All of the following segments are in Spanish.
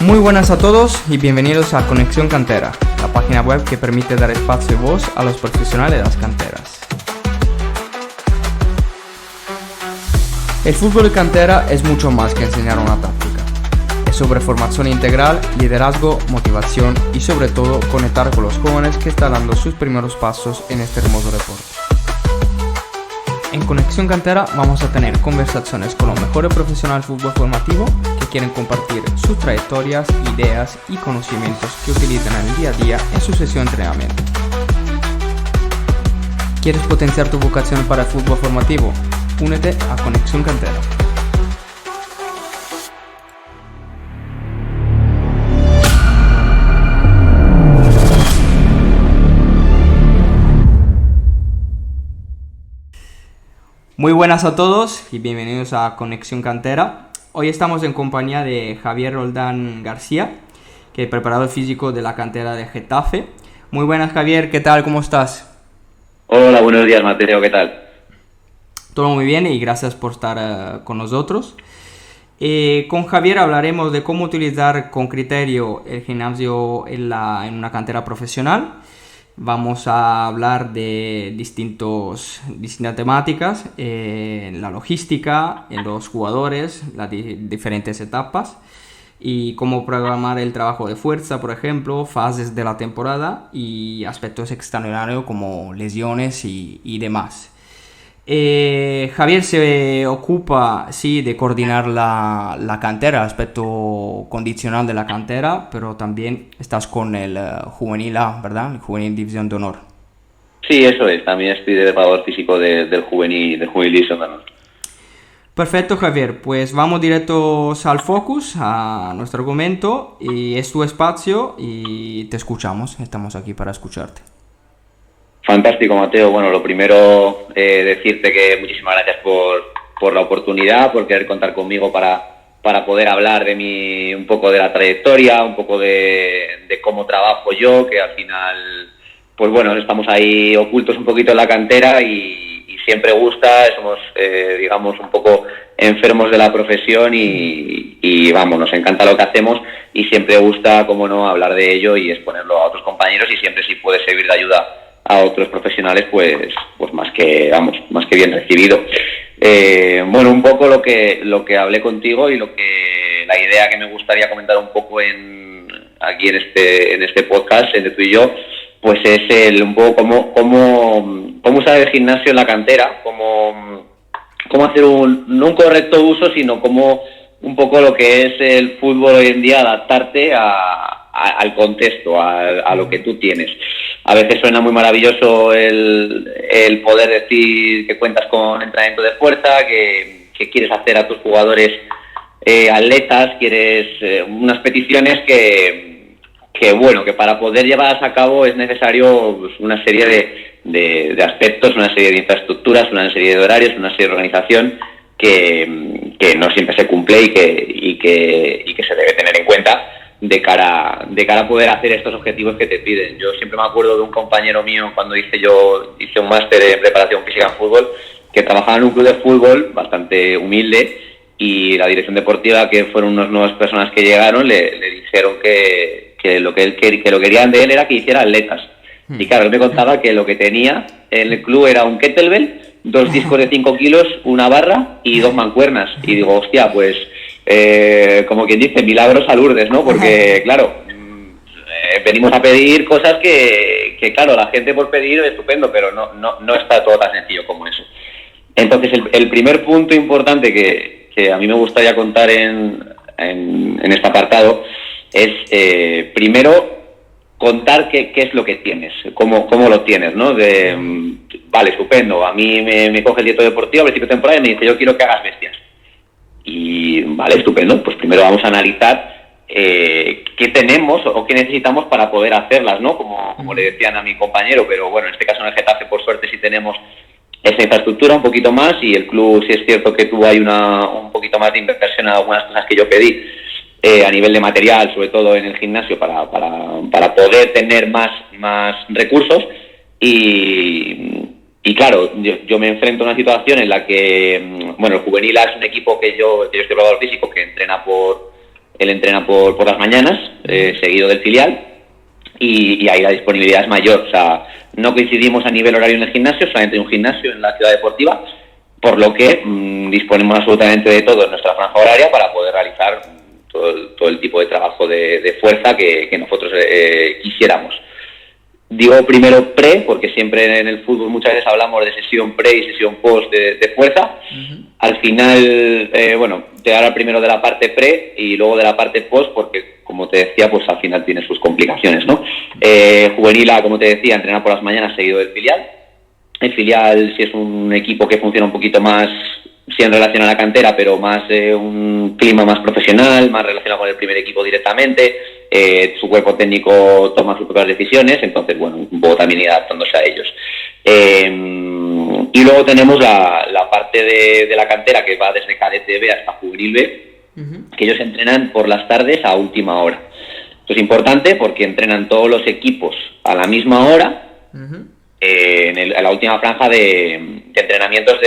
Muy buenas a todos y bienvenidos a Conexión Cantera, la página web que permite dar espacio y voz a los profesionales de las canteras. El fútbol de cantera es mucho más que enseñar una táctica. Es sobre formación integral, liderazgo, motivación y sobre todo conectar con los jóvenes que están dando sus primeros pasos en este hermoso deporte. En Conexión Cantera vamos a tener conversaciones con los mejores profesionales del fútbol formativo que quieren compartir sus trayectorias, ideas y conocimientos que utilizan en el día a día en su sesión de entrenamiento. ¿Quieres potenciar tu vocación para el fútbol formativo? Únete a Conexión Cantera. Muy buenas a todos y bienvenidos a Conexión Cantera. Hoy estamos en compañía de Javier Roldán García, que es preparador físico de la cantera de Getafe. Muy buenas, Javier, ¿qué tal? ¿Cómo estás? Hola, buenos días, Mateo, ¿qué tal? Todo muy bien y gracias por estar con nosotros. Con Javier hablaremos de cómo utilizar con criterio el gimnasio en una cantera profesional. Vamos a hablar de distintas temáticas, la logística, en los jugadores, las diferentes etapas y cómo programar el trabajo de fuerza, por ejemplo, fases de la temporada y aspectos extraordinarios como lesiones y demás. Javier se ocupa, sí, de coordinar la cantera, el aspecto condicional de la cantera, pero también estás con el Juvenil A, ¿verdad? El Juvenil División de Honor. Sí, eso es. También estoy de preparador físico del Juvenil División de Honor. Perfecto, Javier. Pues vamos directos al focus, a nuestro argumento, y es tu espacio y te escuchamos. Estamos aquí para escucharte. Fantástico, Mateo. Bueno, lo primero, decirte que muchísimas gracias por la oportunidad, por querer contar conmigo para poder hablar de un poco de la trayectoria, un poco de cómo trabajo yo, que al final, pues bueno, estamos ahí ocultos un poquito en la cantera y siempre gusta, somos, digamos, un poco enfermos de la profesión y vamos, nos encanta lo que hacemos y siempre gusta, como no, hablar de ello y exponerlo a otros compañeros y siempre si puede servir de ayuda a otros profesionales, pues más que bien recibido. Bueno, un poco lo que hablé contigo y la idea que me gustaría comentar un poco aquí en este podcast entre tú y yo, pues es un poco cómo usar el gimnasio en la cantera, cómo hacer no un correcto uso, sino cómo un poco lo que es el fútbol hoy en día, adaptarte al contexto, a lo que tú tienes. A veces suena muy maravilloso el poder decir que cuentas con entrenamiento de fuerza, que quieres hacer a tus jugadores atletas, quieres unas peticiones que bueno, que para poder llevarlas a cabo es necesario pues, una serie de aspectos, una serie de infraestructuras, una serie de horarios, una serie de organización que no siempre se cumple y que se debe tener en cuenta de cara a poder hacer estos objetivos que te piden. Yo siempre me acuerdo de un compañero mío cuando hice un máster en preparación física en fútbol, que trabajaba en un club de fútbol bastante humilde y la dirección deportiva, que fueron unas nuevas personas que llegaron, le dijeron que lo que querían de él era que hiciera atletas. Y claro, él me contaba que lo que tenía en el club era un kettlebell, 2 discos de 5 kilos, una barra y 2 mancuernas. Y digo, hostia, pues como quien dice, milagros a Lourdes, ¿no? Porque, claro, venimos a pedir cosas que claro, la gente por pedir es estupendo, pero no está todo tan sencillo como eso. Entonces, el primer punto importante que a mí me gustaría contar en este apartado es, primero, contar qué es lo que tienes, cómo lo tienes, ¿no? Vale, estupendo, a mí me coge el director deportivo a principio de temporada y me dice, yo quiero que hagas bestias. Y vale, estupendo, pues primero vamos a analizar qué tenemos o qué necesitamos para poder hacerlas, ¿no? Como le decían a mi compañero, pero bueno, en este caso en el Getafe por suerte sí tenemos esa infraestructura un poquito más y el club sí es cierto que tuvo ahí un poquito más de inversión en algunas cosas que yo pedí a nivel de material, sobre todo en el gimnasio, para poder tener más recursos y claro, yo me enfrento a una situación en la que, bueno, el Juvenil A es un equipo que yo estoy preparador físico, que entrena por él entrena por las mañanas, seguido del filial, y ahí la disponibilidad es mayor. O sea, no coincidimos a nivel horario en el gimnasio, solamente hay un gimnasio en la ciudad deportiva, por lo que disponemos absolutamente de todo en nuestra franja horaria para poder realizar todo el tipo de trabajo de fuerza que nosotros quisiéramos. Digo primero pre, porque siempre en el fútbol muchas veces hablamos de sesión pre y sesión post de fuerza. Al final, te hablo primero de la parte pre y luego de la parte post, porque como te decía, pues al final tiene sus complicaciones, ¿no? Juvenil A, como te decía, entrena por las mañanas seguido del filial. El filial sí es un equipo que funciona un poquito más, sí en relación a la cantera, pero más un clima más profesional, más relacionado con el primer equipo directamente. Su cuerpo técnico toma sus propias decisiones, entonces, bueno, un poco también ir adaptándose a ellos. Y luego tenemos la parte de la cantera que va desde cadete B hasta juvenil B, que ellos entrenan por las tardes a última hora. Esto es importante porque entrenan todos los equipos a la misma hora, en la última franja de entrenamientos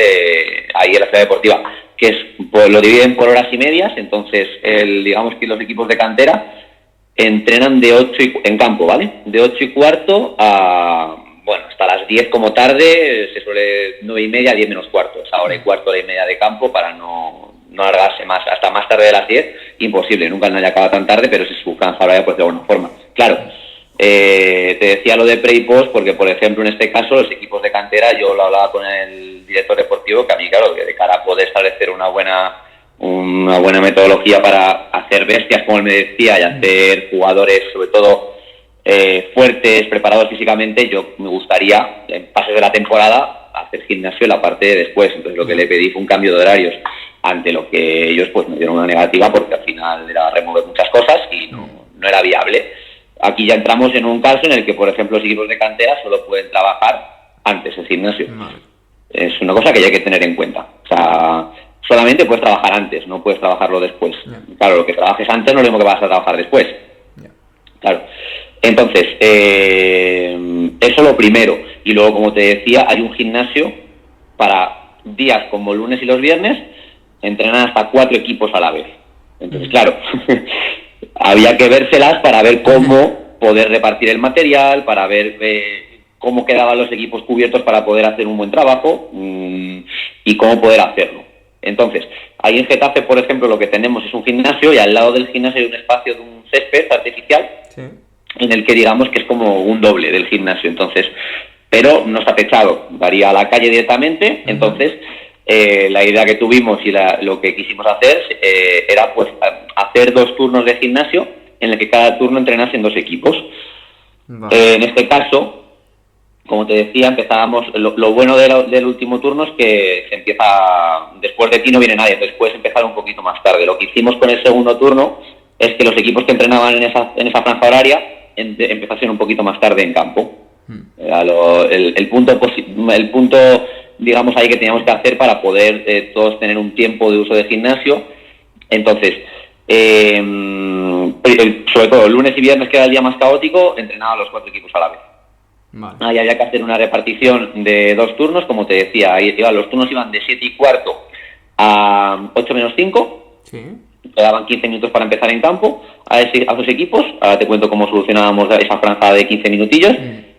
ahí en la ciudad deportiva, que lo dividen por horas y medias. Entonces digamos que los equipos de cantera entrenan de 8 en campo, ¿vale? De 8:15 a, hasta las 10 como tarde, se suele 9:30, 10 menos cuarto, esa hora y cuarto, hora y media de campo, para no alargarse más, hasta más tarde de las 10, imposible, nunca nadie acaba tan tarde, pero si su franja horaria, pues de alguna forma. Claro, te decía lo de pre y post, porque por ejemplo en este caso los equipos de cantera, yo lo hablaba con el director deportivo, que a mí, claro, que de cara a poder establecer una buena metodología para hacer bestias, como él me decía, y hacer jugadores sobre todo fuertes, preparados físicamente, yo me gustaría en pases de la temporada hacer gimnasio en la parte de después. Entonces lo que le pedí fue un cambio de horarios, ante lo que ellos pues me dieron una negativa, porque al final era remover muchas cosas y no era viable. Aquí ya entramos en un caso en el que, por ejemplo, los equipos de cantera solo pueden trabajar antes el gimnasio. Es una cosa que ya hay que tener en cuenta. O sea, solamente puedes trabajar antes, no puedes trabajarlo después. Claro, lo que trabajes antes no es lo mismo que vas a trabajar después. Claro. Entonces, eso lo primero. Y luego, como te decía, hay un gimnasio para días como lunes y los viernes, entrenan hasta 4 equipos a la vez. Entonces, claro, había que vérselas para ver cómo poder repartir el material, para ver cómo quedaban los equipos cubiertos para poder hacer un buen trabajo y cómo poder hacerlo. Entonces, ahí en Getafe, por ejemplo, lo que tenemos es un gimnasio, y al lado del gimnasio hay un espacio de un césped artificial, en el que digamos que es como un doble del gimnasio. Entonces, pero no está techado, daría a la calle directamente. Entonces, la idea que tuvimos y lo que quisimos hacer era pues hacer 2 turnos de gimnasio, en el que cada turno entrenasen 2 equipos. En este caso, como te decía, empezábamos, lo bueno del último turno es que se empieza, después de ti no viene nadie, entonces puedes empezar un poquito más tarde. Lo que hicimos con el segundo turno es que los equipos que entrenaban en esa franja horaria empezasen un poquito más tarde en campo. El punto, digamos, ahí que teníamos que hacer para poder todos tener un tiempo de uso de gimnasio. Entonces, sobre todo lunes y viernes, que era el día más caótico, entrenaban los 4 equipos a la vez. Ahí había que hacer una repartición de 2 turnos, como te decía. Los turnos iban de 7:15 a 8 menos 5. Quedaban 15 minutos para empezar en campo a esos equipos. Ahora te cuento cómo solucionábamos esa franja de 15 minutillos.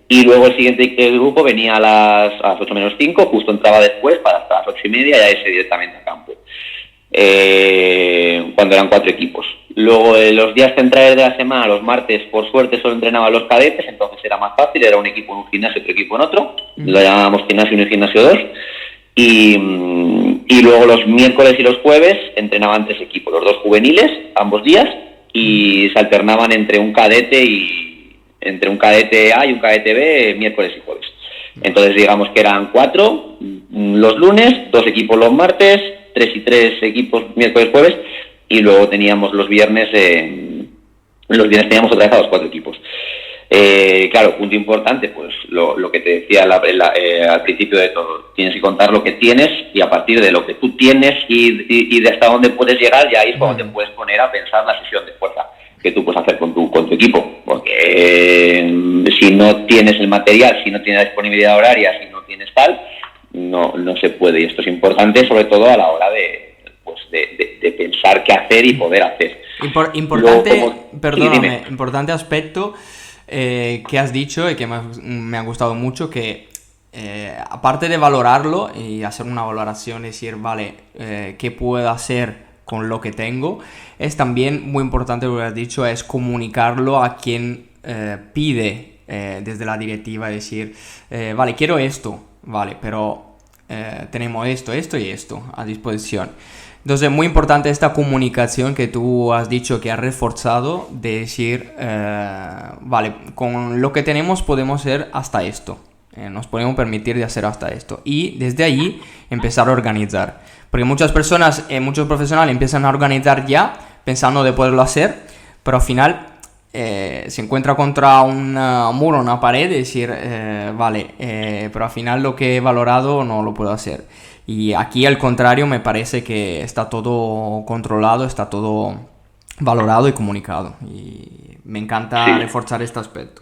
Y luego el siguiente grupo venía a las 8 menos 5, justo entraba después para hasta las 8:30 y a irse directamente a campo. Cuando eran 4 equipos. Luego, los días centrales de la semana, los martes, por suerte, solo entrenaban los cadetes, entonces era más fácil, era un equipo en un gimnasio, otro equipo en otro, lo llamábamos gimnasio 1 y gimnasio 2, y luego los miércoles y los jueves entrenaban 3 equipos, los 2 juveniles, ambos días, y se alternaban entre un cadete A y un cadete B, miércoles y jueves. Entonces, digamos que eran 4 los lunes, 2 equipos los martes, 3 y 3 equipos miércoles, jueves, y luego teníamos los viernes teníamos otra vez a los 4 equipos. Claro, punto importante, pues lo que te decía al principio de todo, tienes que contar lo que tienes, y a partir de lo que tú tienes y de hasta dónde puedes llegar, ya ahí es cuando te puedes poner a pensar la sesión de fuerza que tú puedes hacer con tu equipo, porque si no tienes el material, si no tienes la disponibilidad horaria, si no tienes tal, no se puede, y esto es importante sobre todo a la hora de pensar qué hacer y poder hacer. Importante, perdóname, Sí, importante aspecto que has dicho y que me ha gustado mucho, que aparte de valorarlo y hacer una valoración, decir, vale, ¿qué puedo hacer con lo que tengo? Es también muy importante lo que has dicho, es comunicarlo a quien pide desde la directiva, decir, vale, quiero esto, vale, pero tenemos esto y esto a disposición. Entonces, muy importante esta comunicación que tú has dicho que has reforzado, de decir, vale, con lo que tenemos podemos hacer hasta esto, nos podemos permitir de hacer hasta esto, y desde allí empezar a organizar, porque muchas personas, muchos profesionales empiezan a organizar ya pensando de poderlo hacer, pero al final se encuentra contra un muro, una pared, y decir, vale, pero al final lo que he valorado no lo puedo hacer. Y aquí al contrario, me parece que está todo controlado, está todo valorado y comunicado. Y me encanta reforzar este aspecto.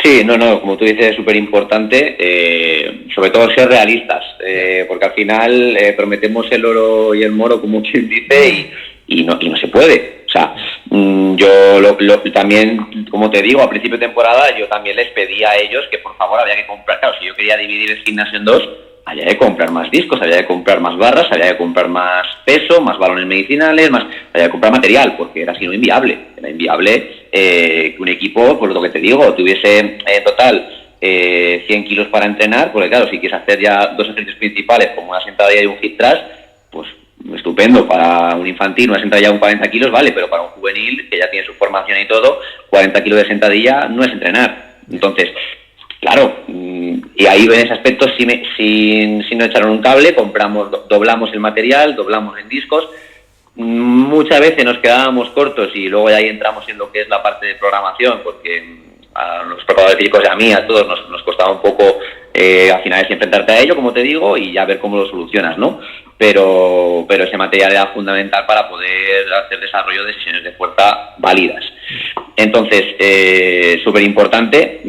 Sí, no, como tú dices, es súper importante, sobre todo ser realistas, porque al final prometemos el oro y el moro, como quien dice, y no se puede. O sea, yo también, como te digo, a principio de temporada yo también les pedí a ellos que por favor había que comprar, claro, si yo quería dividir el gimnasio en dos, había que comprar más discos, había que comprar más barras, había que comprar más peso, más balones medicinales, había que comprar material, porque era así inviable. Era inviable que un equipo, por lo que te digo, tuviese en total 100 kilos para entrenar, porque claro, si quieres hacer ya dos ejercicios principales, como una sentadilla y un hip thrust, pues estupendo. Para un infantil, una sentadilla de un 40 kilos, vale, pero para un juvenil, que ya tiene su formación y todo, 40 kilos de sentadilla no es entrenar. Entonces, claro, y ahí en ese aspecto, si no echaron un cable, doblamos el material, doblamos en discos. Muchas veces nos quedábamos cortos y luego ya ahí entramos en lo que es la parte de programación, porque a los preparadores físicos y a mí, a todos, nos costaba un poco al final es enfrentarte a ello, como te digo, y ya ver cómo lo solucionas, ¿no? Pero ese material era fundamental para poder hacer desarrollo de sesiones de fuerza válidas. Entonces, súper importante,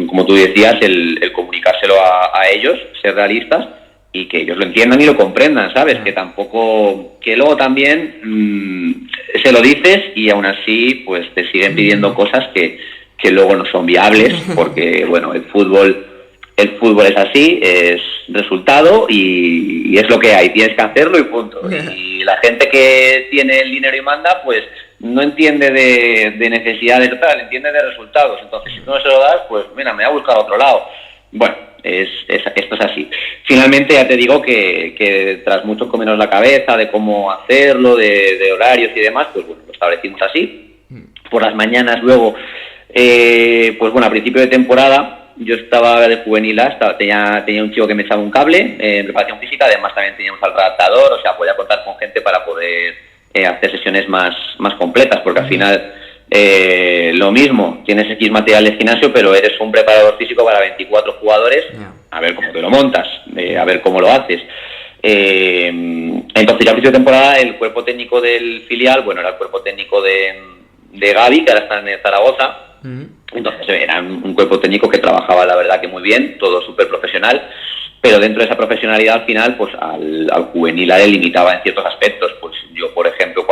como tú decías, el comunicárselo a ellos, ser realistas y que ellos lo entiendan y lo comprendan, ¿sabes? Que tampoco, que luego también se lo dices y aún así pues te siguen pidiendo cosas que luego no son viables, porque bueno, el fútbol es así, es resultado y es lo que hay, tienes que hacerlo y punto. Y la gente que tiene el dinero y manda, pues no entiende de necesidades tal, entiende de resultados. Entonces, si no se lo das, pues mira, me voy a buscar a otro lado. Bueno, esto es así. Finalmente ya te digo que tras mucho comernos la cabeza de cómo hacerlo, de horarios y demás, pues bueno, lo establecimos así. Por las mañanas luego, pues bueno, a principio de temporada yo estaba de juvenil A, tenía un chico que me echaba un cable en preparación física, además también teníamos al adaptador, o sea, podía contar con gente para poder hacer sesiones más completas, porque al final lo mismo, tienes X material de gimnasio, pero eres un preparador físico para 24 jugadores, a ver cómo te lo montas, a ver cómo lo haces. Entonces ya a principio de temporada el cuerpo técnico del filial, bueno, era el cuerpo técnico de Gaby, que ahora está en Zaragoza. Entonces era un cuerpo técnico que trabajaba la verdad que muy bien, todo súper profesional, pero dentro de esa profesionalidad al final pues al juvenil le limitaba en ciertos aspectos. Pues yo, por ejemplo,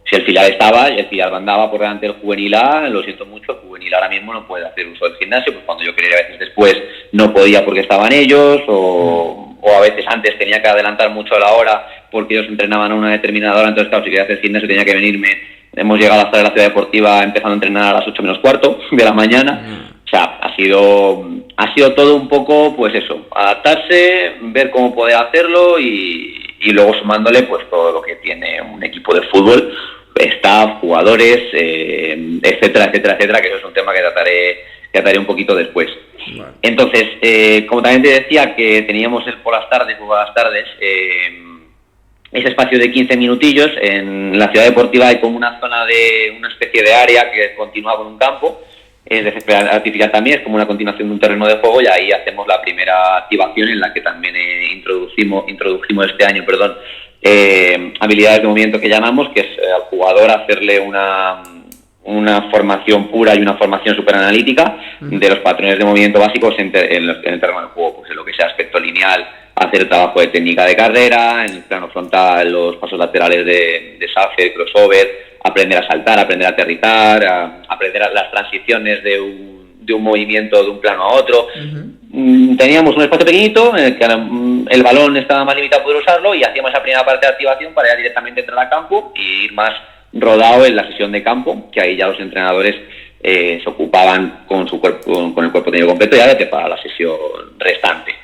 si el filial estaba y el filial andaba por delante del juvenil A, lo siento mucho, el juvenil ahora mismo no puede hacer uso del gimnasio, pues cuando yo quería a veces después no podía porque estaban ellos, o a veces antes tenía que adelantar mucho la hora porque ellos entrenaban a una determinada hora, entonces claro, si quería hacer gimnasio tenía que venirme. Hemos llegado hasta la ciudad deportiva empezando a entrenar a las 8 menos cuarto de la mañana. O sea, ha sido todo un poco, pues eso, adaptarse, ver cómo poder hacerlo y luego sumándole pues todo lo que tiene un equipo de fútbol, staff, jugadores, etcétera, etcétera, etcétera, que eso es un tema que trataré un poquito después. Vale. Entonces, como también te decía que teníamos el por las tardes, ese espacio de 15 minutillos, en la ciudad deportiva hay como una zona una especie de área que continúa con un campo, es de césped artificial también, es como una continuación de un terreno de juego, y ahí hacemos la primera activación en la que también introdujimos este año, habilidades de movimiento que llamamos, que es al jugador hacerle una formación pura y una formación superanalítica de los patrones de movimiento básicos en el terreno de juego, pues en lo que sea aspecto lineal, hacer trabajo de técnica de carrera, en el plano frontal los pasos laterales de safe, crossover, aprender a saltar, aprender a aterrizar, aprender las transiciones de un movimiento de un plano a otro. Teníamos un espacio pequeñito en el que el balón estaba más limitado a poder usarlo y hacíamos esa primera parte de activación para ya directamente entrar al campo y ir más rodado en la sesión de campo, que ahí ya los entrenadores se ocupaban con su cuerpo, con el cuerpo técnico completo ya para la sesión restante.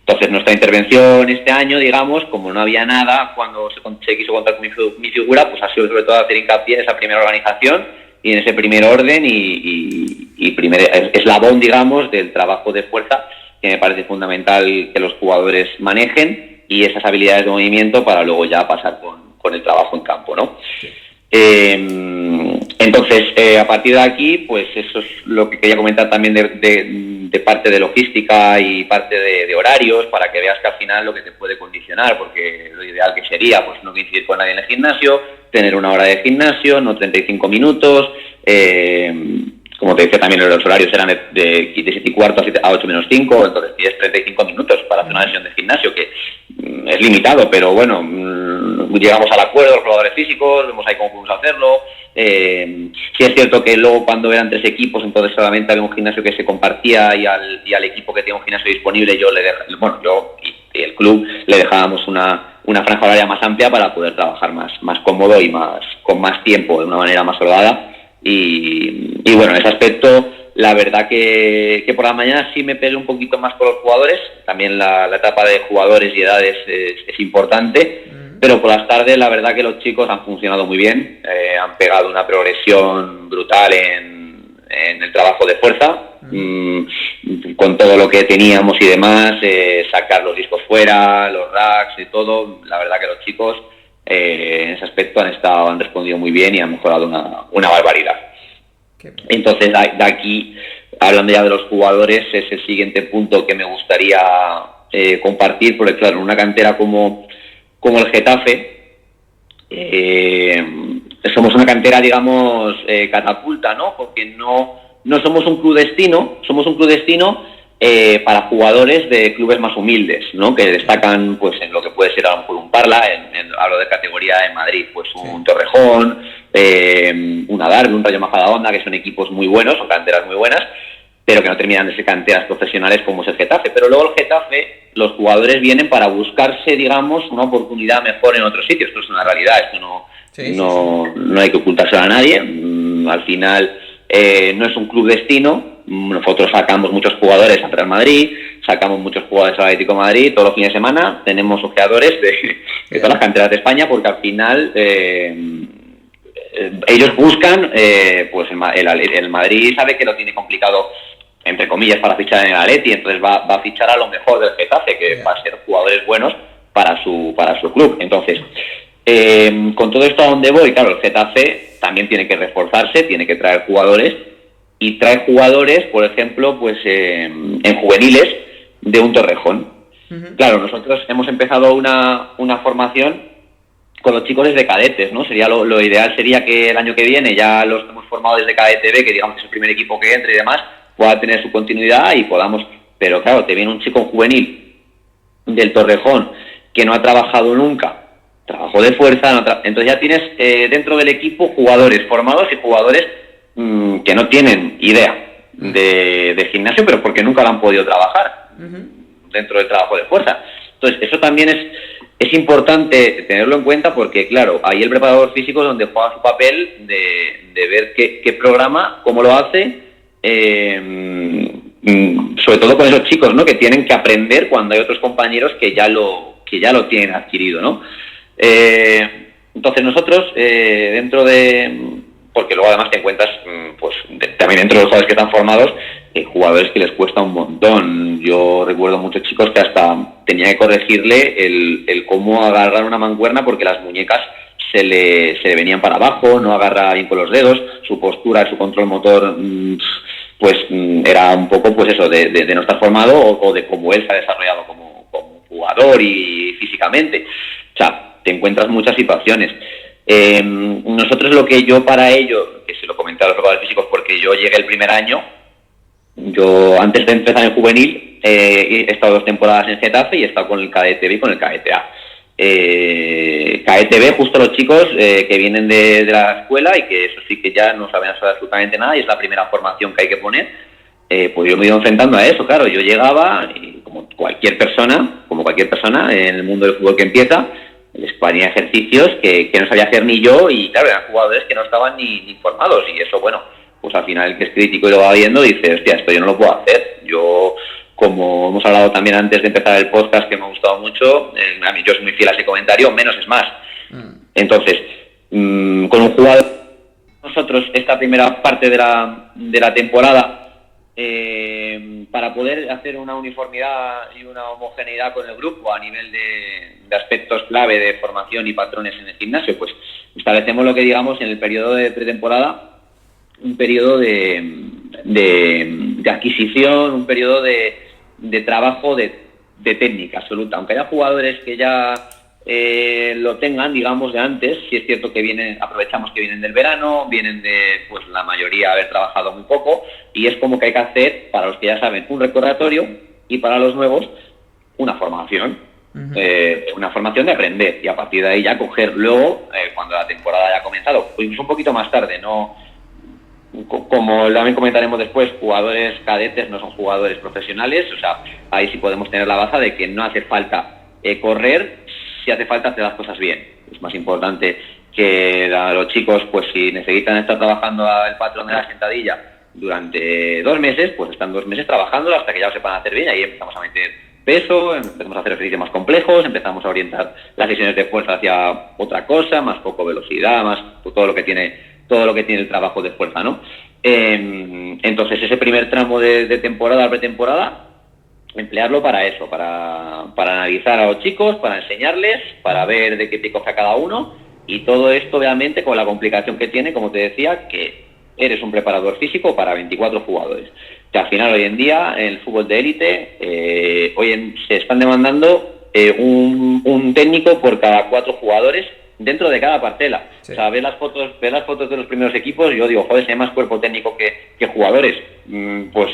Entonces nuestra intervención este año, digamos, como no había nada cuando se quiso contar con mi figura, pues ha sido sobre todo hacer hincapié en esa primera organización y en ese primer orden y primer eslabón, digamos, del trabajo de fuerza, que me parece fundamental que los jugadores manejen, y esas habilidades de movimiento para luego ya pasar con el trabajo en campo, ¿no? Sí. Entonces, a partir de aquí, pues eso es lo que quería comentar también de parte de logística y parte de horarios, para que veas que al final lo que te puede condicionar, porque lo ideal que sería, pues no coincidir con nadie en el gimnasio, tener una hora de gimnasio, no 35 minutos, como te decía también, los horarios eran de 7 y cuarto a 8 menos 5, entonces tienes 35 minutos para hacer una sesión de gimnasio, que es limitado, pero bueno, llegamos al acuerdo, los jugadores físicos, vemos ahí cómo podemos hacerlo. Sí es cierto que luego cuando eran 3 equipos, entonces solamente había un gimnasio que se compartía y al equipo que tenía un gimnasio disponible yo y el club le dejábamos una franja horaria más amplia para poder trabajar más cómodo y con más tiempo, de una manera más holgada. Y bueno, en ese aspecto, la verdad que por la mañana sí me pegué un poquito más con los jugadores. También la etapa de jugadores y edades es importante, pero por las tardes la verdad que los chicos han funcionado muy bien, han pegado una progresión brutal en el trabajo de fuerza, con todo lo que teníamos y demás, sacar los discos fuera, los racks y todo. La verdad que los chicos en ese aspecto han respondido muy bien y han mejorado una barbaridad. Entonces, de aquí, hablando ya de los jugadores, es el siguiente punto que me gustaría compartir, porque claro, en una cantera como el Getafe, somos una cantera, digamos, catapulta, ¿no? Porque no somos un club destino, somos un club destino para jugadores de clubes más humildes, ¿no? Que destacan pues en lo que puede ser a lo mejor un Parla, hablo de categoría en Madrid, pues un Torrejón, un Adarve, un Rayo Majadahonda, que son equipos muy buenos, son canteras muy buenas, pero que no terminan de ser canteras profesionales como es el Getafe. Pero luego el Getafe, los jugadores vienen para buscarse, digamos, una oportunidad mejor en otros sitios. Esto es una realidad, esto no hay que ocultárselo a nadie. Al final no es un club destino. Nosotros sacamos muchos jugadores al Real Madrid, sacamos muchos jugadores al Atlético de Madrid todos los fines de semana, tenemos ojeadores de todas las canteras de España, porque al final ellos buscan, pues el Madrid sabe que lo tiene complicado, entre comillas, para fichar en el Atleti, entonces va a fichar a lo mejor del Getafe, que va a ser jugadores buenos para su club. Entonces, con todo esto, ¿a dónde voy? Claro, el Getafe también tiene que reforzarse, tiene que traer jugadores, y trae jugadores, por ejemplo, pues en juveniles de un Torrejón. Claro, nosotros hemos empezado una formación con los chicos desde cadetes, ¿no? Sería lo ideal sería que el año que viene ya los hemos formado desde cadete B, que digamos que es el primer equipo que entre y demás, pueda tener su continuidad y podamos. Pero claro, te viene un chico juvenil del Torrejón que no ha trabajado nunca, trabajo de fuerza, entonces ya tienes dentro del equipo jugadores formados y jugadores que no tienen idea de gimnasio, pero porque nunca lo han podido trabajar dentro del trabajo de fuerza. Entonces, eso también es importante tenerlo en cuenta, porque, claro, ahí el preparador físico es donde juega su papel de ver qué programa, cómo lo hace, sobre todo con esos chicos, ¿no? Que tienen que aprender cuando hay otros compañeros que ya lo tienen adquirido, ¿no? Entonces, nosotros, porque luego además te encuentras pues también dentro de los jugadores que están formados, jugadores que les cuesta un montón. Yo recuerdo muchos chicos que hasta tenía que corregirle el cómo agarrar una mancuerna, porque las muñecas se le venían para abajo, no agarra bien con los dedos, su postura, su control motor pues era un poco pues eso de no estar formado o de cómo él se ha desarrollado como jugador y físicamente. O sea, te encuentras muchas situaciones. Nosotros lo que yo para ello, que se lo comenté a los preparadores físicos porque yo llegué el primer año, yo antes de empezar en juvenil he estado 2 temporadas en Getafe y he estado con el cadete B y con el cadete A. KETB, justo los chicos que vienen de la escuela y que eso sí que ya no saben hacer absolutamente nada y es la primera formación que hay que poner, pues yo me he ido enfrentando a eso, claro, yo llegaba y como cualquier persona en el mundo del fútbol que empieza, les ponía ejercicios que no sabía hacer ni yo y claro, eran jugadores que no estaban ni formados y eso, bueno, pues al final el que es crítico y lo va viendo dice, hostia, esto yo no lo puedo hacer, yo... Como hemos hablado también antes de empezar el podcast, que me ha gustado mucho, a mí yo soy muy fiel a ese comentario, menos es más. Entonces, con un jugador, nosotros esta primera parte de la temporada, para poder hacer una uniformidad y una homogeneidad con el grupo a nivel de aspectos clave de formación y patrones en el gimnasio, pues establecemos lo que digamos en el periodo de pretemporada, un periodo de adquisición, un periodo de trabajo de técnica absoluta. Aunque haya jugadores que ya lo tengan, digamos, de antes, sí es cierto que aprovechamos que vienen del verano, vienen de, pues la mayoría haber trabajado muy poco, y es como que hay que hacer, para los que ya saben, un recordatorio, y para los nuevos, una formación. Una formación de aprender, y a partir de ahí ya coger luego, cuando la temporada haya comenzado, o incluso un poquito más tarde, no... Como también comentaremos después, jugadores cadetes no son jugadores profesionales, o sea, ahí sí podemos tener la baza de que no hace falta correr, si hace falta hacer las cosas bien. Es más importante que los chicos, pues si necesitan estar trabajando el patrón de la sentadilla durante 2 meses, pues están 2 meses trabajando hasta que ya lo sepan hacer bien, y ahí empezamos a meter peso, empezamos a hacer ejercicios más complejos, empezamos a orientar las sesiones de fuerza hacia otra cosa, más poco velocidad, más todo lo que tiene el trabajo de fuerza, ¿no? Entonces ese primer tramo de temporada, pretemporada, emplearlo para eso, para analizar a los chicos, para enseñarles, para ver de qué te coge a cada uno, y todo esto obviamente con la complicación que tiene, como te decía, que eres un preparador físico para 24 jugadores. Que al final hoy en día en el fútbol de élite se están demandando un técnico por cada 4 jugadores dentro de cada parcela. Sí. O sea, ver las fotos de los primeros equipos, yo digo, joder, si hay más cuerpo técnico que jugadores, pues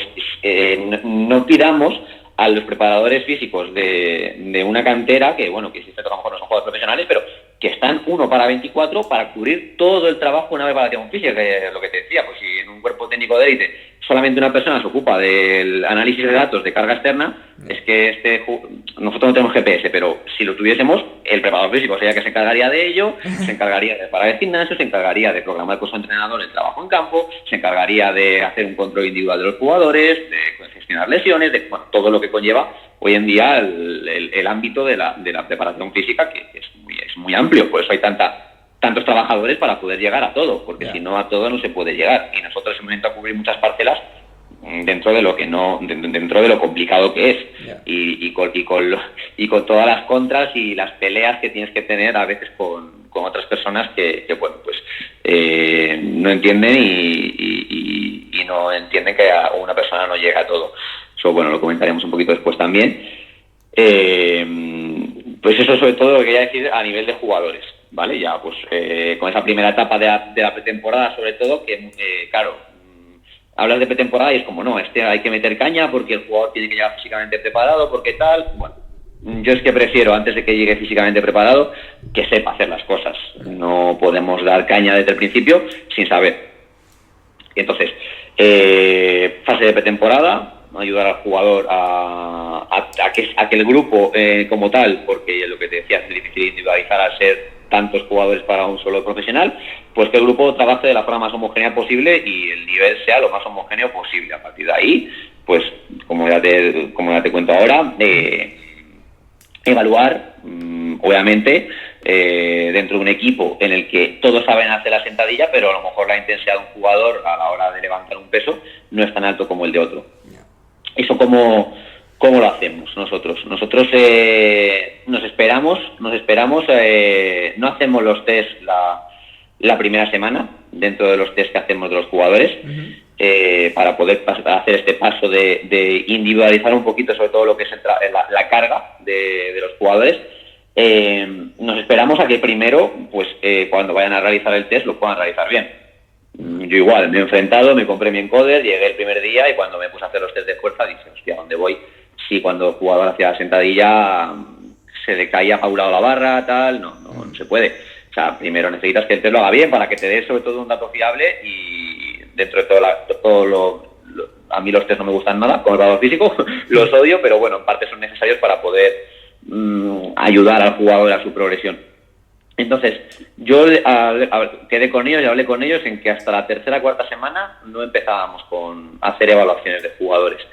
no pidamos a los preparadores físicos de una cantera, que bueno, que si a lo mejor no son jugadores profesionales, pero que están 1 para 24 para cubrir todo el trabajo de una preparación física, que es lo que te decía, pues si en un cuerpo técnico de élite solamente una persona se ocupa del análisis de datos de carga externa, es que nosotros no tenemos GPS, pero si lo tuviésemos, el preparador físico sería que se encargaría de ello, se encargaría de parar el gimnasio, se encargaría de programar con su entrenador el trabajo en campo, se encargaría de hacer un control individual de los jugadores, de gestionar lesiones, de todo lo que conlleva hoy en día el ámbito de la preparación física, que es muy amplio, por eso hay tantos trabajadores para poder llegar a todo, porque si no a todo no se puede llegar, y nosotros hemos intentado cubrir muchas parcelas dentro de lo complicado que es, y con todas las contras y las peleas que tienes que tener a veces con otras personas que bueno, pues no entienden y no entienden que una persona no llega a todo. Eso bueno, lo comentaremos un poquito después también. Pues eso sobre todo lo que quería decir a nivel de jugadores, ¿vale? Ya pues con esa primera etapa de la pretemporada, sobre todo, que claro, hablas de pretemporada y es como, no, hay que meter caña porque el jugador tiene que llegar físicamente preparado, porque tal. Bueno, yo es que prefiero, antes de que llegue físicamente preparado, que sepa hacer las cosas. No podemos dar caña desde el principio sin saber. Entonces, fase de pretemporada, ayudar al jugador a que el grupo como tal, porque lo que te decía es muy difícil individualizar al ser tantos jugadores para un solo profesional, pues que el grupo trabaje de la forma más homogénea posible y el nivel sea lo más homogéneo posible. A partir de ahí, pues como ya te cuento ahora, evaluar, obviamente, dentro de un equipo en el que todos saben hacer la sentadilla, pero a lo mejor la intensidad de un jugador a la hora de levantar un peso no es tan alto como el de otro. Eso ¿cómo lo hacemos nosotros? Nosotros nos esperamos, no hacemos los test la primera semana dentro de los test que hacemos de los jugadores, para poder hacer este paso de individualizar un poquito sobre todo lo que es la carga de los jugadores. Nos esperamos a que primero, pues cuando vayan a realizar el test lo puedan realizar bien. Yo igual, me he enfrentado, me compré mi encoder, llegué el primer día y cuando me puse a hacer los test de fuerza dije, hostia, ¿dónde voy? Si cuando el jugador hacía la sentadilla se le caía a un lado la barra, tal, no se puede. O sea, primero necesitas que el test lo haga bien para que te dé sobre todo un dato fiable y dentro de a mí los test no me gustan nada, con el valor físico, los odio, pero bueno, en parte son necesarios para poder ayudar al jugador a su progresión. Entonces, yo quedé con ellos y hablé con ellos en que hasta la tercera o cuarta semana no empezábamos a hacer evaluaciones de jugadores.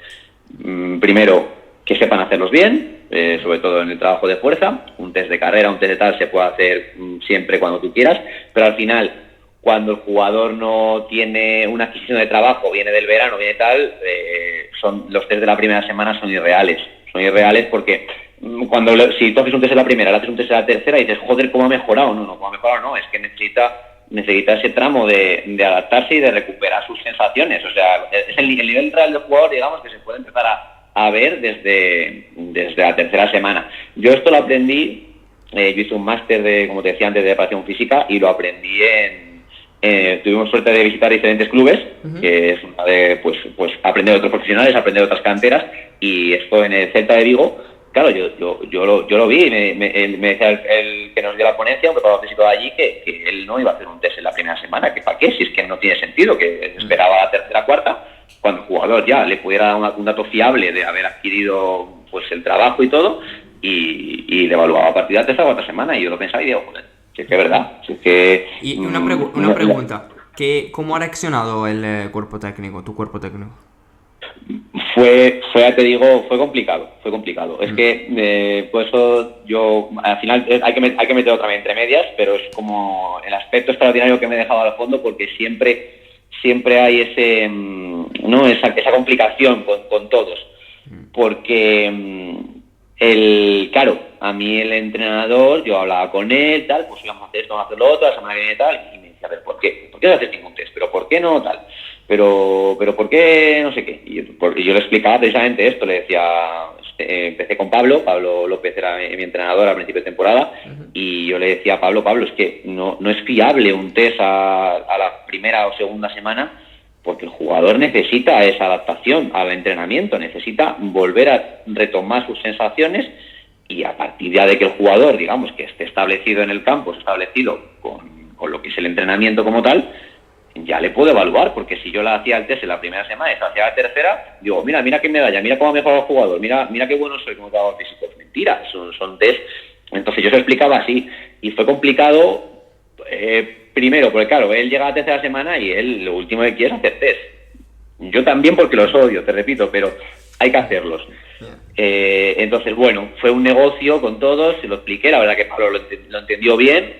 Primero, que sepan hacerlos bien, sobre todo en el trabajo de fuerza. Un test de carrera, un test de tal se puede hacer siempre cuando tú quieras, pero al final, cuando el jugador no tiene una adquisición de trabajo, viene del verano, viene tal, los test de la primera semana son irreales. Son irreales porque si tú haces un test en la primera, le haces un test en la tercera y dices, joder, ¿cómo ha mejorado? No, es que necesita ese tramo de adaptarse y de recuperar sus sensaciones. O sea, es el nivel real del jugador, digamos, que se puede empezar a ver desde la tercera semana. Yo esto lo aprendí, yo hice un máster como te decía antes, de preparación física, y lo aprendí tuvimos suerte de visitar diferentes clubes, que es una de, pues aprender de otros profesionales, aprender de otras canteras, y esto en el Celta de Vigo, claro, yo lo vi, me decía el que nos dio la ponencia, un preparador físico de allí, que él no iba a hacer un test en la primera semana, que para qué, si es que no tiene sentido, que esperaba la tercera, cuarta, cuando el jugador ya le pudiera dar un dato fiable de haber adquirido pues el trabajo y todo, y le evaluaba a partir de la tercera o cuarta semana, y yo lo pensaba y digo, joder, si es que es verdad, si es que... Y una pregunta, ¿cómo ha reaccionado el cuerpo técnico, tu cuerpo técnico? Ya te digo, fue complicado. Es que, por eso yo, al final, hay que meter otra vez entre medias, pero es como el aspecto extraordinario que me he dejado al fondo, porque siempre hay esa complicación con todos. Porque, claro, a mí el entrenador, yo hablaba con él, tal, pues íbamos a hacer esto, vamos a hacer lo otro, la semana que viene tal, y me decía, a ver, ¿por qué? ¿Por qué no haces ningún test? ¿Pero por qué no tal? Pero ¿por qué no sé qué? Y yo le explicaba precisamente esto, le decía, empecé con Pablo López era mi entrenador al principio de temporada, y yo le decía a Pablo, es que no es fiable un test a la primera o segunda semana, porque el jugador necesita esa adaptación al entrenamiento, necesita volver a retomar sus sensaciones, y a partir ya de que el jugador, digamos, que esté establecido en el campo, establecido con lo que es el entrenamiento como tal, ya le puedo evaluar, porque si yo la hacía el test en la primera semana y se hacía la tercera, digo, mira qué medalla, mira cómo ha mejorado el jugador, mira qué bueno soy como jugador físico. Es mentira, son test. Entonces yo se explicaba así, y fue complicado, primero, porque claro, él llega a la tercera semana y él lo último que quiere es hacer test. Yo también, porque los odio, te repito, pero hay que hacerlos. Entonces, bueno, fue un negocio con todos, se lo expliqué, la verdad que Pablo lo entendió bien,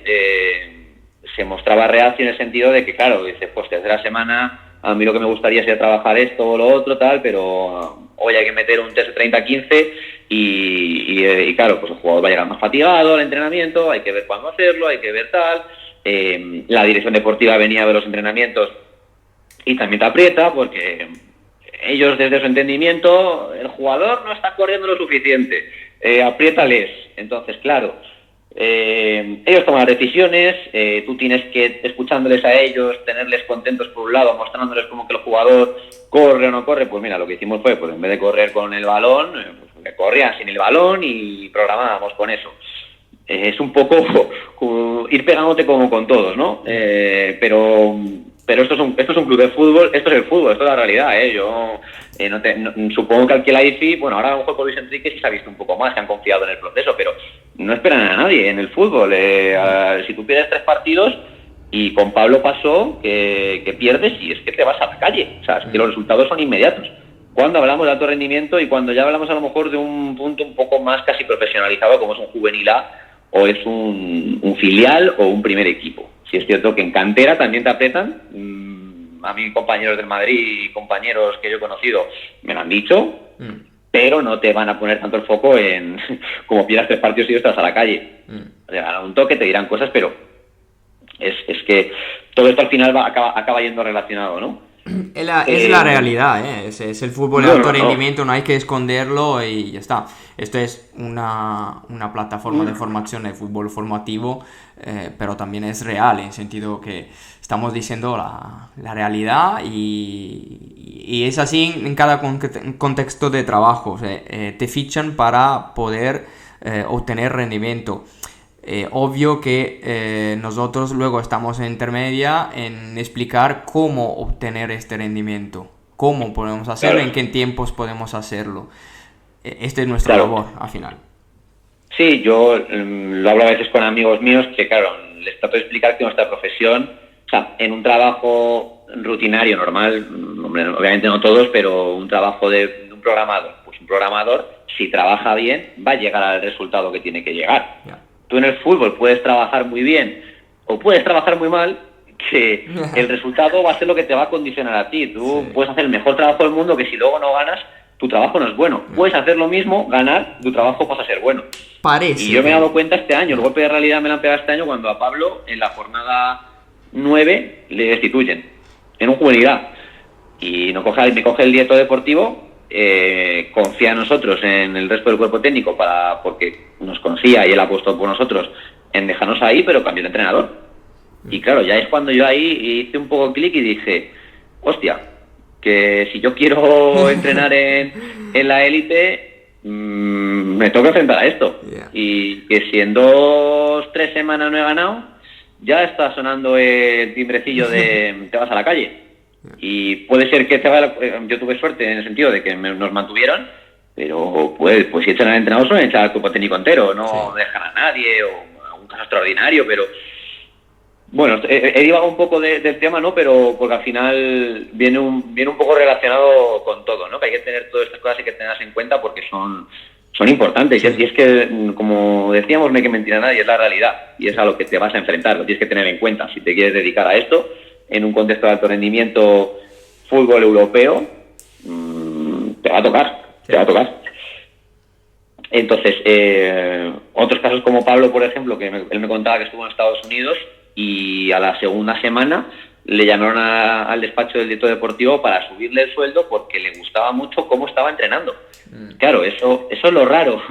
se mostraba reacio en el sentido de que, claro, dice, pues tercera semana, a mí lo que me gustaría sería trabajar esto o lo otro, tal, pero hoy hay que meter un test de 30-15 y claro, pues el jugador va a llegar más fatigado al entrenamiento, hay que ver cuándo hacerlo, hay que ver tal. La dirección deportiva venía de los entrenamientos y también te aprieta porque ellos, desde su entendimiento, el jugador no está corriendo lo suficiente, apriétales. Entonces, claro, ellos toman las decisiones, tú tienes que, escuchándoles a ellos, tenerles contentos por un lado, mostrándoles como que el jugador corre o no corre. Pues mira, lo que hicimos fue, pues en vez de correr con el balón, pues corrían sin el balón y programábamos con eso. Es un poco ir pegándote como con todos, ¿no? Pero esto es un club de fútbol, esto es el fútbol, esto es la realidad, Yo supongo que aquí la IFI, bueno, ahora a lo mejor por Luis Enrique sí se ha visto un poco más, que han confiado en el proceso, pero no esperan a nadie en el fútbol. Si tú pierdes 3 partidos, y con Pablo pasó que pierdes y es que te vas a la calle, o sea, es que los resultados son inmediatos. Cuando hablamos de alto rendimiento y cuando ya hablamos a lo mejor de un punto un poco más casi profesionalizado, como es un juvenil A, o es un filial o un primer equipo. Si es cierto que en cantera también te apretan. A mí compañeros del Madrid y compañeros que yo he conocido me lo han dicho, pero no te van a poner tanto el foco en como pierdas 3 partidos y estás a la calle. Te darán un toque, te dirán cosas, pero es que todo esto al final acaba yendo relacionado, ¿no? Es la realidad, es el fútbol de alto rendimiento, no hay que esconderlo y ya está. Esto es una plataforma de formación de fútbol formativo, pero también es real, en el sentido que estamos diciendo la realidad y es así en cada contexto de trabajo. O sea, te fichan para poder obtener rendimiento. Obvio que nosotros luego estamos en intermedia en explicar cómo obtener este rendimiento, cómo podemos hacerlo, Claro. en qué tiempos podemos hacerlo. Este es nuestra labor al final. Sí, yo lo hablo a veces con amigos míos que, claro, les trato de explicar que nuestra profesión, o sea, en un trabajo rutinario, normal, hombre, obviamente no todos, pero un trabajo de un programador, pues un programador, si trabaja bien, va a llegar al resultado que tiene que llegar. Yeah. Tú en el fútbol puedes trabajar muy bien o puedes trabajar muy mal, que el resultado va a ser lo que te va a condicionar a ti. Tú puedes hacer el mejor trabajo del mundo, que si luego no ganas, tu trabajo no es bueno. Puedes hacer lo mismo, ganar, tu trabajo pasa a ser bueno. Parece. Y yo me he dado cuenta este año, el golpe de realidad me lo han pegado este año cuando a Pablo en la jornada 9 le destituyen en un juvenil A. Y me coge el director deportivo, confía en nosotros, en el resto del cuerpo técnico, porque nos conocía y él apostó por nosotros en dejarnos ahí, pero cambió de entrenador. Y claro, ya es cuando yo ahí hice un poco clic y dije, hostia, que si yo quiero entrenar en la élite, me toca enfrentar a esto. Yeah. Y que si en 2-3 semanas no he ganado, ya está sonando el timbrecillo de te vas a la calle. Y puede ser que yo tuve suerte en el sentido de que nos mantuvieron, pero pues si echan al entrenador suelen echar al cuerpo técnico entero, no dejan a nadie, o un caso extraordinario, pero bueno, he divagado un poco del tema, ¿no? Pero porque al final viene un poco relacionado con todo, ¿no? Que hay que tener todas estas cosas, hay que tenerlas en cuenta porque son importantes. Y es que, como decíamos, no hay que mentir a nadie, es la realidad. Y es a lo que te vas a enfrentar, lo tienes que tener en cuenta. Si te quieres dedicar a esto, en un contexto de alto rendimiento, fútbol europeo, te va a tocar. Entonces, otros casos como Pablo, por ejemplo, que él me contaba que estuvo en Estados Unidos y a la segunda semana le llamaron al despacho del director deportivo para subirle el sueldo porque le gustaba mucho cómo estaba entrenando. Claro, eso es lo raro.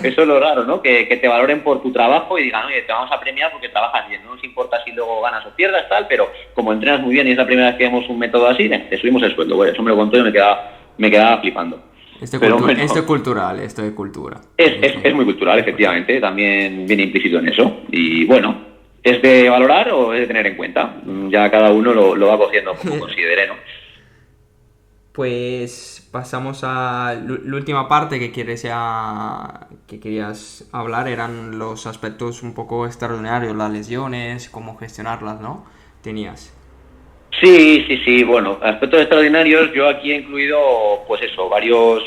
Eso es lo raro, ¿no? Que te valoren por tu trabajo y digan, oye, te vamos a premiar porque trabajas bien. No nos importa si luego ganas o pierdas, tal, pero como entrenas muy bien y es la primera vez que vemos un método así, te subimos el sueldo. Bueno, eso me lo contó y me quedaba flipando. Esto es cultural, esto es cultura. Es muy cultural, efectivamente, también viene implícito en eso. Y bueno, ¿es de valorar o es de tener en cuenta? Ya cada uno lo va cogiendo como considere, ¿no? Pues pasamos a la última parte que querías hablar, eran los aspectos un poco extraordinarios, las lesiones, cómo gestionarlas, ¿no? Tenías. Sí, bueno, aspectos extraordinarios, yo aquí he incluido, pues eso, varias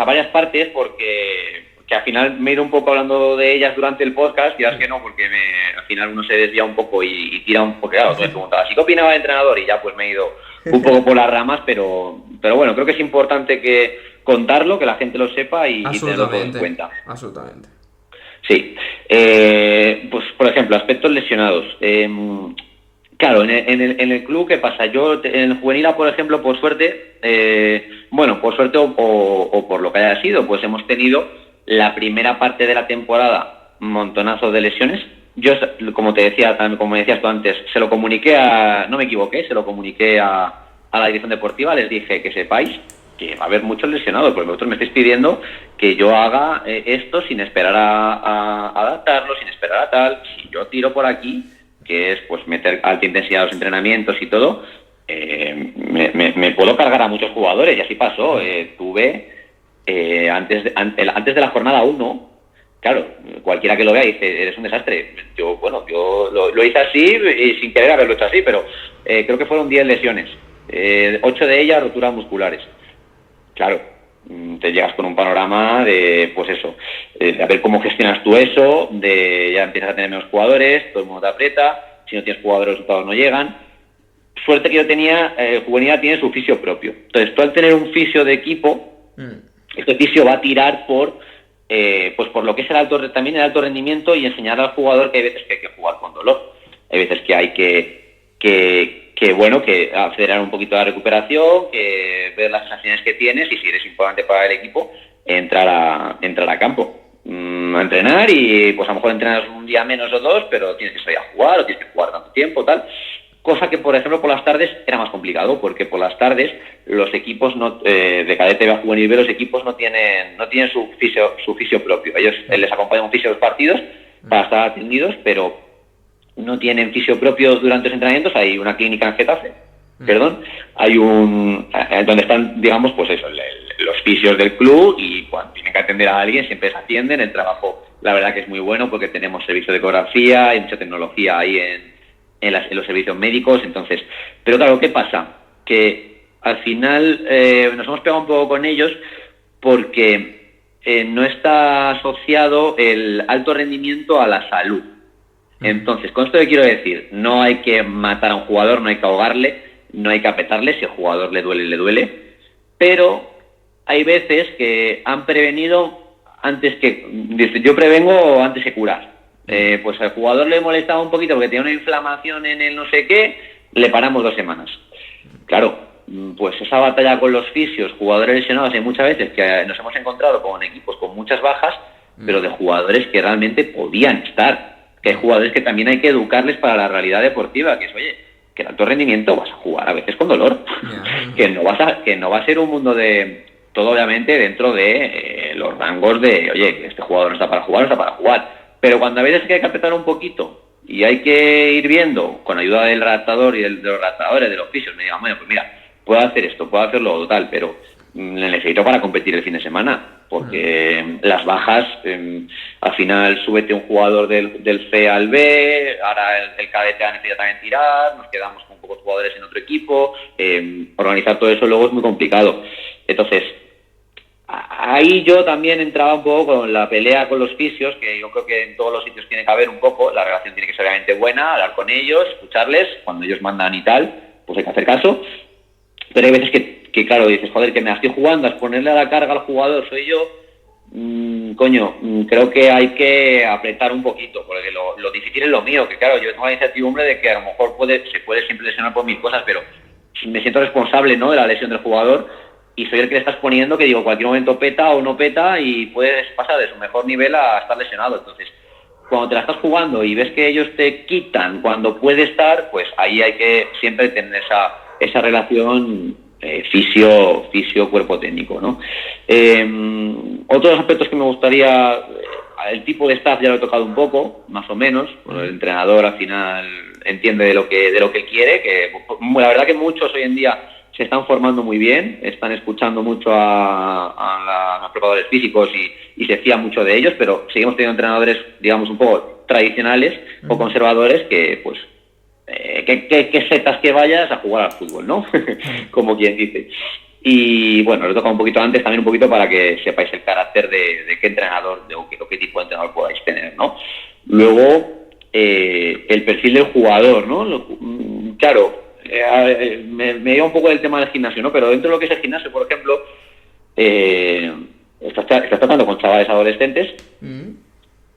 varias partes porque al final me he ido un poco hablando de ellas durante el podcast, y es que no, porque al final uno se desvía un poco y tira un poco, claro, tú me preguntabas, ¿y qué opinaba el entrenador? Y ya pues me he ido un poco por las ramas, pero bueno, creo que es importante que contarlo, que la gente lo sepa y tenerlo todo en cuenta. Absolutamente. Sí, pues por ejemplo, aspectos lesionados. Claro, en el club, ¿qué pasa? Yo en el juvenil A, por ejemplo, por suerte, por suerte o por lo que haya sido, pues hemos tenido la primera parte de la temporada montonazo de lesiones. Yo, como te decía, como decías tú antes, se lo comuniqué no me equivoqué, se lo comuniqué a la dirección deportiva, les dije que sepáis que va a haber muchos lesionados, porque vosotros me estáis pidiendo que yo haga esto sin esperar a adaptarlo, sin esperar a tal. Si yo tiro por aquí, que es pues meter alta intensidad a los entrenamientos y todo, me puedo cargar a muchos jugadores, y así pasó. Tuve antes de la jornada 1, claro, cualquiera que lo vea dice, eres un desastre. Yo lo hice así y sin querer haberlo hecho así, pero creo que fueron 10 lesiones, 8 de ellas roturas musculares. Claro, te llegas con un panorama de, pues eso, de a ver cómo gestionas tú eso, ya empiezas a tener menos jugadores, todo el mundo te aprieta, si no tienes jugadores los resultados no llegan. Suerte que yo tenía, Juvenil tiene su fisio propio. Entonces, tú al tener un fisio de equipo, este fisio va a tirar por lo que es también el alto rendimiento, y enseñar al jugador que hay veces que hay que jugar con dolor. Hay veces que hay que acelerar un poquito la recuperación, que ver las sensaciones que tienes, y si eres importante para el equipo, entrar a campo, a entrenar, y pues a lo mejor entrenas un día menos o dos, pero tienes que salir a jugar, o tienes que jugar tanto tiempo, tal. cosa que, por ejemplo, por las tardes era más complicado, porque por las tardes los equipos de cadete a juvenil B, los equipos no tienen su fisio propio. Ellos les acompañan un fisio a los partidos para estar atendidos, pero no tienen fisio propio durante los entrenamientos. Hay una clínica en Getafe, hay donde están, digamos, pues eso, los fisios del club, y cuando tienen que atender a alguien siempre se atienden. El trabajo, la verdad que es muy bueno, porque tenemos servicio de ecografía, hay mucha tecnología ahí en los servicios médicos. Entonces, pero claro, ¿qué pasa? Que al final nos hemos pegado un poco con ellos porque no está asociado el alto rendimiento a la salud. Entonces, con esto que quiero decir, no hay que matar a un jugador, no hay que ahogarle, no hay que apretarle. Si al jugador le duele, pero hay veces que han prevenido antes que... Yo prevengo antes que curar. Pues al jugador le molestaba un poquito porque tenía una inflamación en el no sé qué, le paramos 2 semanas. Claro, pues esa batalla con los fisios, jugadores lesionados, hay muchas veces que nos hemos encontrado con equipos con muchas bajas, pero de jugadores que realmente podían estar. Que hay jugadores que también hay que educarles para la realidad deportiva, que es, oye, que el alto rendimiento vas a jugar a veces con dolor, que no va a ser un mundo de... Todo obviamente dentro de los rangos de, oye, que este jugador no está para jugar, no está para jugar. Pero cuando a veces hay que apretar un poquito y hay que ir viendo, con ayuda del redactador y de los redactadores, de los fisios, me digan, bueno, pues mira, puedo hacer esto, puedo hacerlo tal, pero le necesito para competir el fin de semana, porque las bajas, al final súbete un jugador del C al B, ahora el cadete necesita también tirar, nos quedamos con pocos jugadores en otro equipo, organizar todo eso luego es muy complicado. Entonces, ahí yo también entraba un poco con la pelea con los fisios, que yo creo que en todos los sitios tiene que haber un poco, la relación tiene que ser obviamente buena, hablar con ellos, escucharles, cuando ellos mandan y tal, pues hay que hacer caso. Pero hay veces que claro, dices, joder, que me la estoy jugando, es ponerle a la carga al jugador, soy yo, creo que hay que apretar un poquito, porque lo difícil es lo mío, que claro, yo tengo la incertidumbre de que a lo mejor se puede siempre lesionar por 1000 cosas, pero me siento responsable, ¿no?, de la lesión del jugador, y soy el que le estás poniendo, que digo, cualquier momento peta o no peta, y puedes pasar de su mejor nivel a estar lesionado. Entonces, cuando te la estás jugando y ves que ellos te quitan cuando puede estar, pues ahí hay que siempre tener esa relación fisio cuerpo técnico, ¿no? Otros aspectos que me gustaría, el tipo de staff ya lo he tocado un poco, más o menos. El entrenador al final entiende de lo que quiere, que la verdad que muchos hoy en día se están formando muy bien, están escuchando mucho a los preparadores físicos y se fían mucho de ellos, pero seguimos teniendo entrenadores, digamos, un poco tradicionales o conservadores que, pues, que setas que vayas a jugar al fútbol, ¿no? Como quien dice. Y bueno, lo he tocado un poquito antes, también un poquito para que sepáis el carácter de qué entrenador, o qué tipo de entrenador podáis tener, ¿no? Luego, el perfil del jugador, ¿no? Claro, me iba un poco del tema del gimnasio, ¿no? Pero dentro de lo que es el gimnasio, por ejemplo, estás tratando con chavales adolescentes,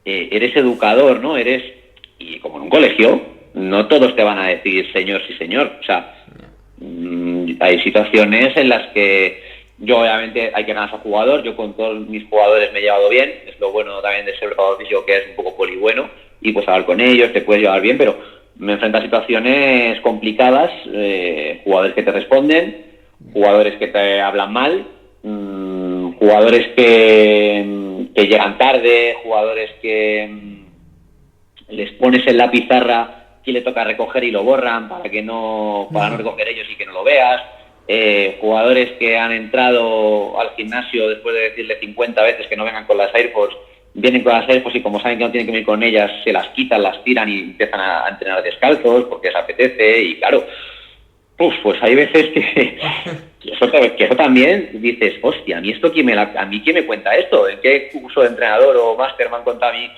eres educador, ¿no? Y como en un colegio, no todos te van a decir señor, sí señor. O sea, hay situaciones en las que yo obviamente hay que ganar a jugador. Yo con todos mis jugadores me he llevado bien. Es lo bueno también de ser preparador físico, que es un poco polibueno, y pues hablar con ellos, te puedes llevar bien, pero me enfrento a situaciones complicadas, jugadores que te responden, jugadores que te hablan mal, jugadores que llegan tarde, jugadores que les pones en la pizarra y le toca recoger y lo borran para no recoger ellos y que no lo veas, jugadores que han entrado al gimnasio después de decirle 50 veces que no vengan con las AirPods, vienen con las AirPods y como saben que no tienen que venir con ellas, se las quitan, las tiran y empiezan a entrenar descalzos porque les apetece. Y claro, pues hay veces que eso también dices, hostia, ¿a mí quién me cuenta esto? ¿En qué curso de entrenador o máster me han contado a mí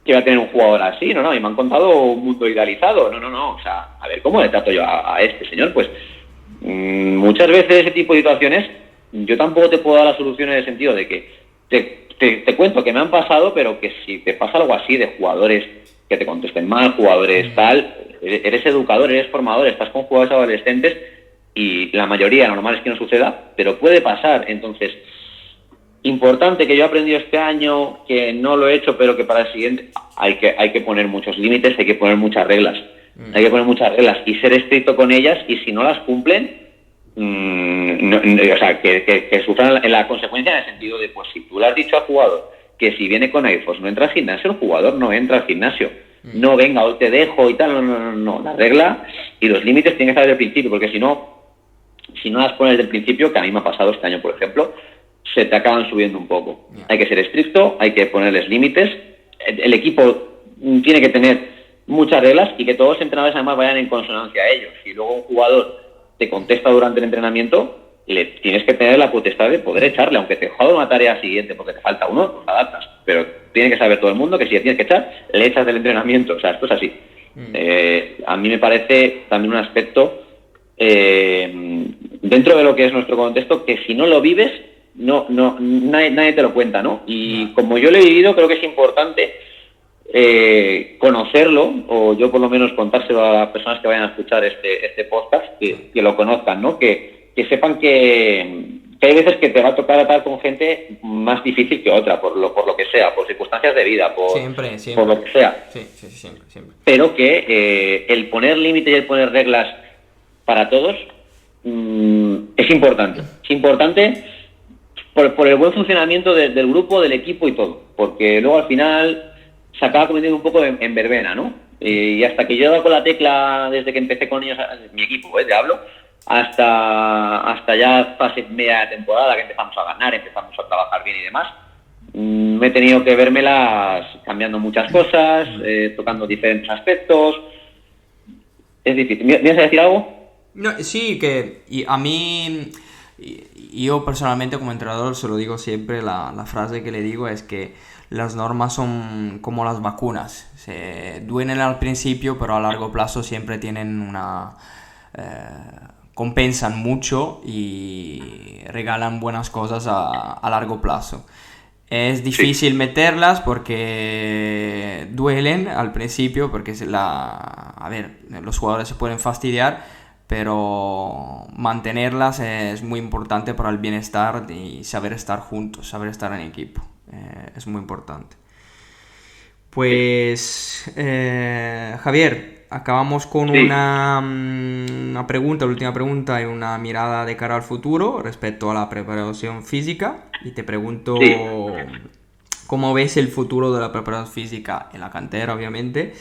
que va a tener un jugador así? No, y me han contado un mundo idealizado. No, o sea, a ver, ¿cómo le trato yo a este señor? Pues muchas veces ese tipo de situaciones, yo tampoco te puedo dar la solución en el sentido de que te cuento que me han pasado, pero que si te pasa algo así de jugadores que te contesten mal, jugadores tal, eres educador, eres formador, estás con jugadores adolescentes y la mayoría, lo normal es que no suceda, pero puede pasar. Entonces, importante que yo he aprendido este año, que no lo he hecho, pero que para el siguiente hay que poner muchos límites, hay que poner muchas reglas. Hay que poner muchas reglas y ser estricto con ellas, y si no las cumplen, o sea, que sufran la consecuencia en el sentido de, pues si tú le has dicho al jugador que si viene con iPhones no entra al gimnasio, el jugador no entra al gimnasio. No, venga, hoy te dejo y tal, no. La regla y los límites tienen que estar desde el principio, porque si no las pones desde el principio, que a mí me ha pasado este año, por ejemplo, se te acaban subiendo un poco. Hay que ser estricto, hay que ponerles límites. El equipo tiene que tener muchas reglas y que todos los entrenadores además vayan en consonancia a ellos. Si luego un jugador te contesta durante el entrenamiento, le tienes que tener la potestad de poder echarle, aunque te joda una tarea siguiente porque te falta uno, pues adaptas. Pero tiene que saber todo el mundo que si le tienes que echar, le echas del entrenamiento. O sea, esto es así. A mí me parece también un aspecto, dentro de lo que es nuestro contexto, que si no lo vives, nadie te lo cuenta, ¿no? Y como yo lo he vivido, creo que es importante conocerlo, o yo por lo menos contárselo a las personas que vayan a escuchar este podcast, que lo conozcan, ¿no? Que sepan que hay veces que te va a tocar tratar con gente más difícil que otra, por lo que sea, por circunstancias de vida, siempre. por lo que sea. Sí, siempre. Pero que el poner límites y el poner reglas para todos es importante. Es importante por el buen funcionamiento del grupo, del equipo y todo. Porque luego al final se acaba convirtiendo un poco en verbena, ¿no? Y hasta que yo he dado con la tecla desde que empecé con ellos, mi equipo, te hablo, hasta ya fase media de temporada, que empezamos a ganar, empezamos a trabajar bien y demás, me he tenido que vérmelas cambiando muchas cosas, tocando diferentes aspectos. Es difícil. ¿Vienes a decir algo? No, sí, que a mí, yo personalmente como entrenador se lo digo siempre, la frase que le digo es que las normas son como las vacunas, se duelen al principio, pero a largo plazo siempre tienen compensan mucho y regalan buenas cosas a largo plazo. Es difícil meterlas porque duelen al principio, porque los jugadores se pueden fastidiar, pero mantenerlas es muy importante para el bienestar y saber estar juntos, saber estar en equipo. Es muy importante. Pues, Javier, acabamos con una pregunta, la última pregunta, y una mirada de cara al futuro respecto a la preparación física. Y te pregunto, ¿cómo ves el futuro de la preparación física en la cantera, obviamente?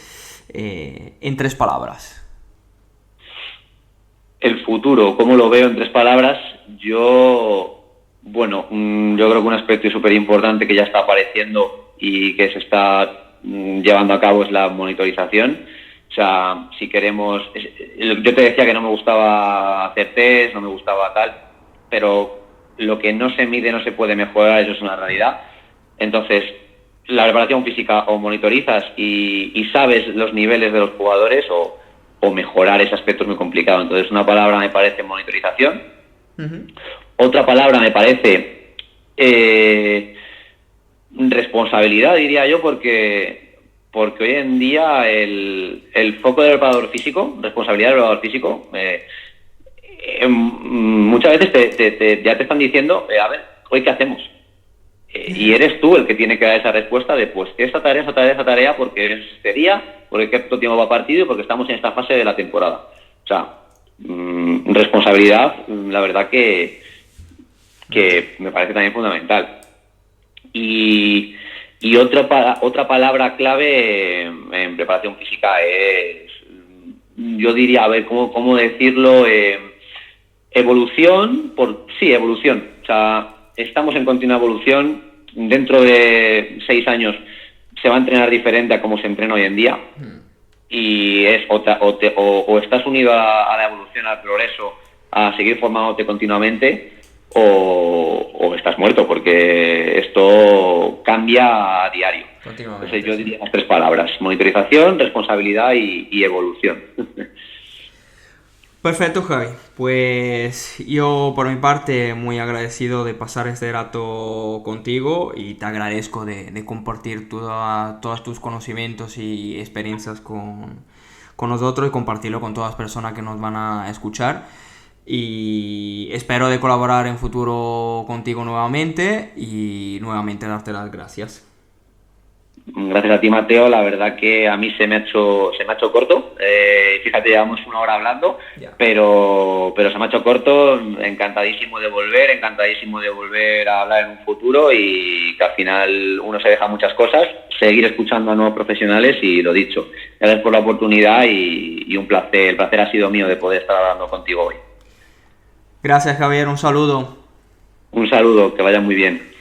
En 3 palabras. El futuro, ¿cómo lo veo en 3 palabras? Yo creo que un aspecto súper importante que ya está apareciendo y que se está llevando a cabo es la monitorización. O sea, si queremos... Yo te decía que no me gustaba hacer test, no me gustaba tal, pero lo que no se mide no se puede mejorar, eso es una realidad. Entonces, la preparación física o monitorizas y sabes los niveles de los jugadores o mejorar ese aspecto es muy complicado. Entonces, una palabra me parece monitorización. Uh-huh. Otra palabra me parece responsabilidad, diría yo, porque hoy en día el foco del preparador físico, responsabilidad del preparador físico, muchas veces ya te están diciendo, a ver, ¿hoy qué hacemos? Y eres tú el que tiene que dar esa respuesta de, pues, esta tarea, porque es este día, porque qué tiempo va partido y porque estamos en esta fase de la temporada. O sea, responsabilidad, la verdad que me parece también fundamental. Y otra palabra clave en preparación física es, yo diría, a ver, ¿cómo decirlo? Evolución. Evolución. O sea, estamos en continua evolución. Dentro de 6 años se va a entrenar diferente a cómo se entrena hoy en día. Y es o estás unido a la evolución, al progreso, a seguir formándote continuamente, o estás muerto, porque esto cambia a diario. Entonces yo diría las 3 palabras: monitorización, responsabilidad y evolución. Perfecto, Javi. Pues yo por mi parte muy agradecido de pasar este rato contigo y te agradezco de compartir todos tus conocimientos y experiencias con nosotros y compartirlo con todas las personas que nos van a escuchar. Y espero de colaborar en futuro contigo nuevamente y nuevamente darte las gracias. Gracias a ti, Mateo. La verdad que a mí se me ha hecho corto. Fíjate, llevamos 1 hora hablando, pero se me ha hecho corto. Encantadísimo de volver a hablar en un futuro, y que al final uno se deja muchas cosas, seguir escuchando a nuevos profesionales, y lo dicho, gracias por la oportunidad y un placer. El placer ha sido mío de poder estar hablando contigo hoy. Gracias, Javier. Un saludo. Un saludo, que vaya muy bien.